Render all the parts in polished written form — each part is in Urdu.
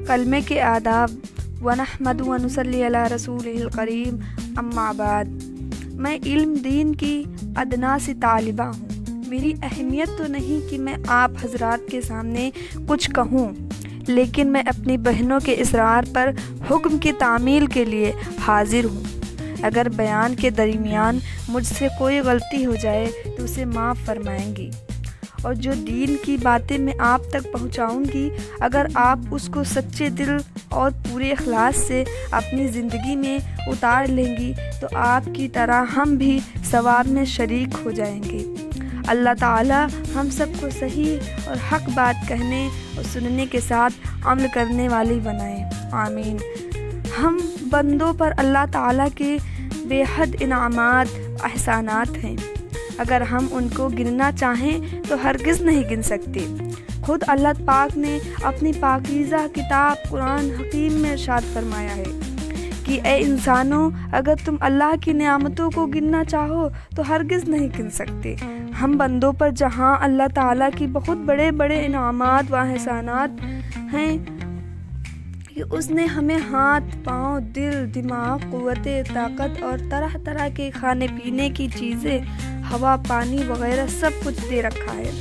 کلمے کے آداب ونحمد ونصلی علی رسول الکریم اما بعد۔ میں علم دین کی ادنا سی طالبہ ہوں۔ میری اہمیت تو نہیں کہ میں آپ حضرات کے سامنے کچھ کہوں، لیکن میں اپنی بہنوں کے اصرار پر حکم کی تعمیل کے لیے حاضر ہوں۔ اگر بیان کے درمیان مجھ سے کوئی غلطی ہو جائے تو اسے معاف فرمائیں گی، اور جو دین کی باتیں میں آپ تک پہنچاؤں گی، اگر آپ اس کو سچے دل اور پورے اخلاص سے اپنی زندگی میں اتار لیں گی تو آپ کی طرح ہم بھی ثواب میں شریک ہو جائیں گے۔ اللہ تعالی ہم سب کو صحیح اور حق بات کہنے اور سننے کے ساتھ عمل کرنے والی بنائے، آمین۔ ہم بندوں پر اللہ تعالیٰ کے بے حد انعامات احسانات ہیں، اگر ہم ان کو گننا چاہیں تو ہرگز نہیں گن سکتے۔ خود اللہ پاک نے اپنی پاکیزہ کتاب قرآن حکیم میں ارشاد فرمایا ہے کہ اے انسانوں، اگر تم اللہ کی نعمتوں کو گننا چاہو تو ہرگز نہیں گن سکتے۔ ہم بندوں پر جہاں اللہ تعالیٰ کی بہت بڑے بڑے انعامات و احسانات ہیں کہ اس نے ہمیں ہاتھ، پاؤں، دل، دماغ، قوت، طاقت اور طرح طرح کے کھانے پینے کی چیزیں، ہوا، پانی وغیرہ سب کچھ دے رکھا ہے،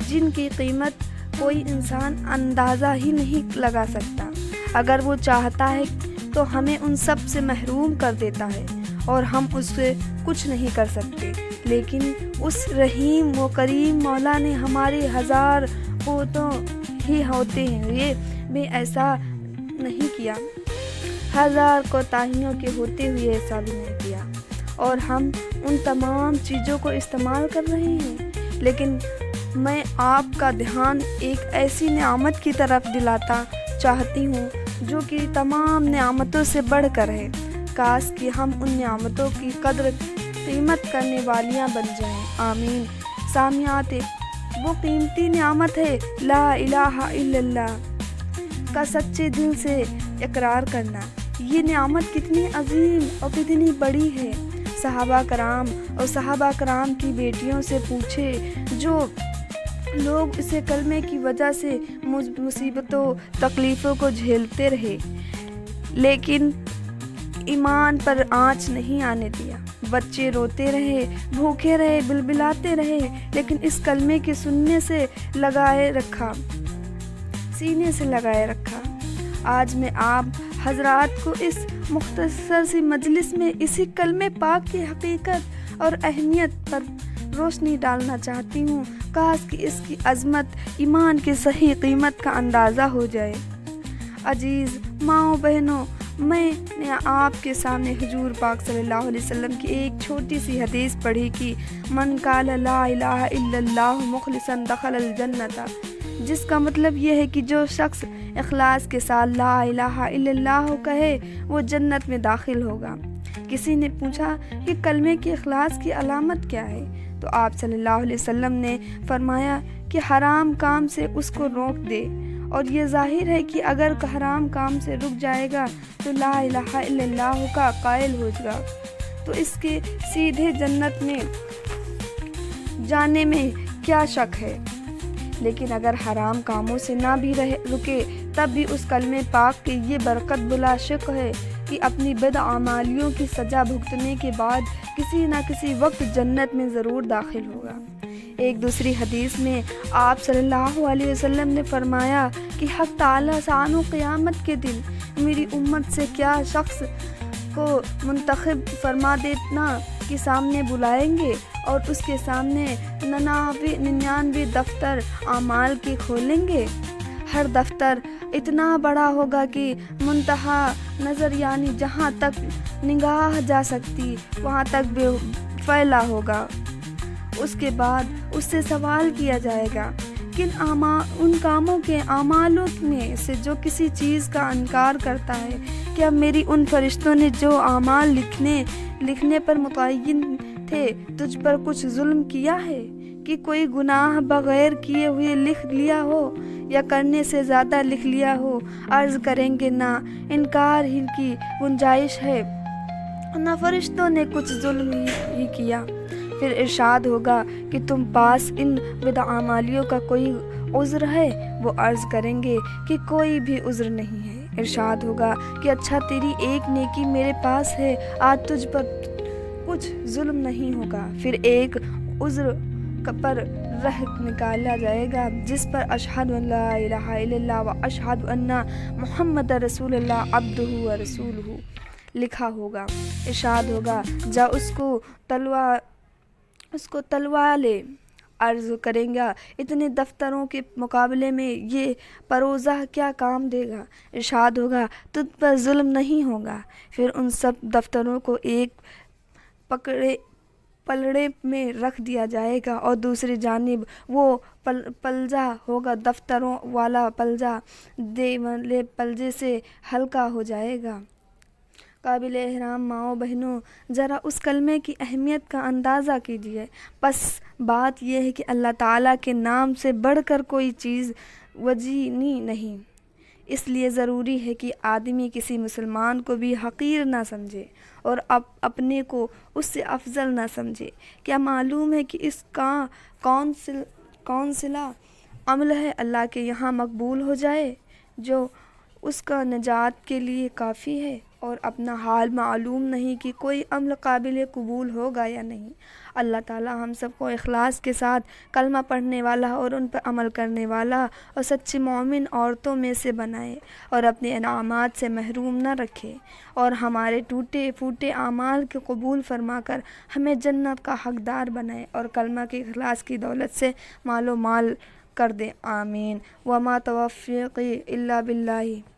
جن کی قیمت کوئی انسان اندازہ ہی نہیں لگا سکتا۔ اگر وہ چاہتا ہے تو ہمیں ان سب سے محروم کر دیتا ہے اور ہم اس سے کچھ نہیں کر سکتے، لیکن اس رحیم و کریم مولا نے ہمارے ہزار قوتوں ہی ہوتے ہیں یہ بھی ایسا نہیں کیا، ہزار کوتاہیوں کے ہوتے ہوئے ایسا بھی نہیں کیا، اور ہم ان تمام چیزوں کو استعمال کر رہے ہیں۔ لیکن میں آپ کا دھیان ایک ایسی نعمت کی طرف دلاتا چاہتی ہوں جو کہ تمام نعمتوں سے بڑھ کر ہے۔ کاش کہ ہم ان نعمتوں کی قدر قیمت کرنے والیاں بن جائیں، آمین۔ سامعات، وہ قیمتی نعمت ہے لا الہ الا اللہ کا سچے دل سے اقرار کرنا۔ یہ نعمت کتنی عظیم اور کتنی بڑی ہے۔ صحابہ کرام اور صحابہ کرام کی بیٹیوں سے پوچھے، جو لوگ اسے کلمے کی وجہ سے مصیبتوں تکلیفوں کو جھیلتے رہے لیکن ایمان پر آنچ نہیں آنے دیا، بچے روتے رہے، بھوکے رہے، بلبلاتے رہے، لیکن اس کلمے کے سننے سے سینے سے لگائے رکھا۔ آج میں آپ حضرات کو اس مختصر سی مجلس میں اسی کلمے پاک کی حقیقت اور اہمیت پر روشنی ڈالنا چاہتی ہوں۔ کاش کہ اس کی عظمت، ایمان کی صحیح قیمت کا اندازہ ہو جائے۔ عزیز ماؤں بہنوں، میں نے آپ کے سامنے حضور پاک صلی اللہ علیہ وسلم کی ایک چھوٹی سی حدیث پڑھی کہ من قال لا الہ الا اللہ مخلصا دخل الجنۃ، جس کا مطلب یہ ہے کہ جو شخص اخلاص کے ساتھ لا الہ الا اللہ کہے وہ جنت میں داخل ہوگا۔ کسی نے پوچھا کہ کلمے کی اخلاص کی علامت کیا ہے؟ تو آپ صلی اللہ علیہ وسلم نے فرمایا کہ حرام کام سے اس کو روک دے، اور یہ ظاہر ہے کہ اگر حرام کام سے رک جائے گا تو لا الہ الا اللہ کا قائل ہو گا تو اس کے سیدھے جنت میں جانے میں کیا شک ہے۔ لیکن اگر حرام کاموں سے نہ بھی رکے تب بھی اس کلمے پاک کی یہ برکت بلا شک ہے کہ اپنی بد اعمالیوں کی سزا بھگتنے کے بعد کسی نہ کسی وقت جنت میں ضرور داخل ہوگا۔ ایک دوسری حدیث میں آپ صلی اللہ علیہ وسلم نے فرمایا کہ حق تعالیٰ سانو قیامت کے دن میری امت سے کیا شخص کو منتخب فرما دینا کے سامنے بلائیں گے اور اس کے سامنے 99 دفتر اعمال کے کھولیں گے۔ ہر دفتر اتنا بڑا ہوگا کہ منتہا نظر یعنی جہاں تک نگاہ جا سکتی وہاں تک بھی پھیلا ہوگا۔ اس کے بعد اس سے سوال کیا جائے گا ان کاموں کے اعمالوں میں سے جو کسی چیز کا انکار کرتا ہے، کیا میری ان فرشتوں نے جو اعمال لکھنے پر متعین تھے تجھ پر کچھ ظلم کیا ہے کہ کوئی گناہ بغیر کیے ہوئے لکھ لیا ہو یا کرنے سے زیادہ لکھ لیا ہو؟ عرض کریں گے نہ، انکار ہی کی گنجائش ہے، نہ فرشتوں نے کچھ ظلم ہی کیا۔ پھر ارشاد ہوگا کہ تم پاس ان بدعمالیوں کا کوئی عذر ہے وہ عرض کریں گے کہ کوئی بھی عذر نہیں ہے۔ ارشاد ہوگا کہ اچھا تیری ایک نیکی میرے پاس ہے، آج تجھ پر کچھ ظلم نہیں ہوگا۔ پھر ایک عذر پر رہ نکالا جائے گا جس پر اشہد ان لا الہ الا اللہ و اشہد ان محمد رسول اللہ عبدہ و رسولہ لکھا ہوگا۔ ارشاد ہوگا جا اس کو تلوا لے۔ عرض کریں گا اتنے دفتروں کے مقابلے میں یہ پروزہ کیا کام دے گا؟ ارشاد ہوگا تجھ پر ظلم نہیں ہوگا۔ پھر ان سب دفتروں کو ایک پلڑے میں رکھ دیا جائے گا اور دوسری جانب وہ پلجا ہوگا، دفتروں والا پلجا دے والے پلجے سے ہلکا ہو جائے گا۔ قابل احترام ماؤں بہنوں، ذرا اس کلمے کی اہمیت کا اندازہ کیجیے۔ بس بات یہ ہے کہ اللہ تعالیٰ کے نام سے بڑھ کر کوئی چیز وجینی نہیں، اس لیے ضروری ہے کہ آدمی کسی مسلمان کو بھی حقیر نہ سمجھے اور اپنے کو اس سے افضل نہ سمجھے۔ کیا معلوم ہے کہ اس کا کون سلا عمل ہے اللہ کے یہاں مقبول ہو جائے جو اس کا نجات کے لیے کافی ہے، اور اپنا حال معلوم نہیں کہ کوئی عمل قابل قبول ہوگا یا نہیں۔ اللہ تعالی ہم سب کو اخلاص کے ساتھ کلمہ پڑھنے والا اور ان پر عمل کرنے والا اور سچی مومن عورتوں میں سے بنائے اور اپنے انعامات سے محروم نہ رکھے، اور ہمارے ٹوٹے پھوٹے اعمال کے قبول فرما کر ہمیں جنت کا حقدار بنائے اور کلمہ کے اخلاص کی دولت سے مال و مال کر دے، آمین۔ وما توفیقی الا باللہ۔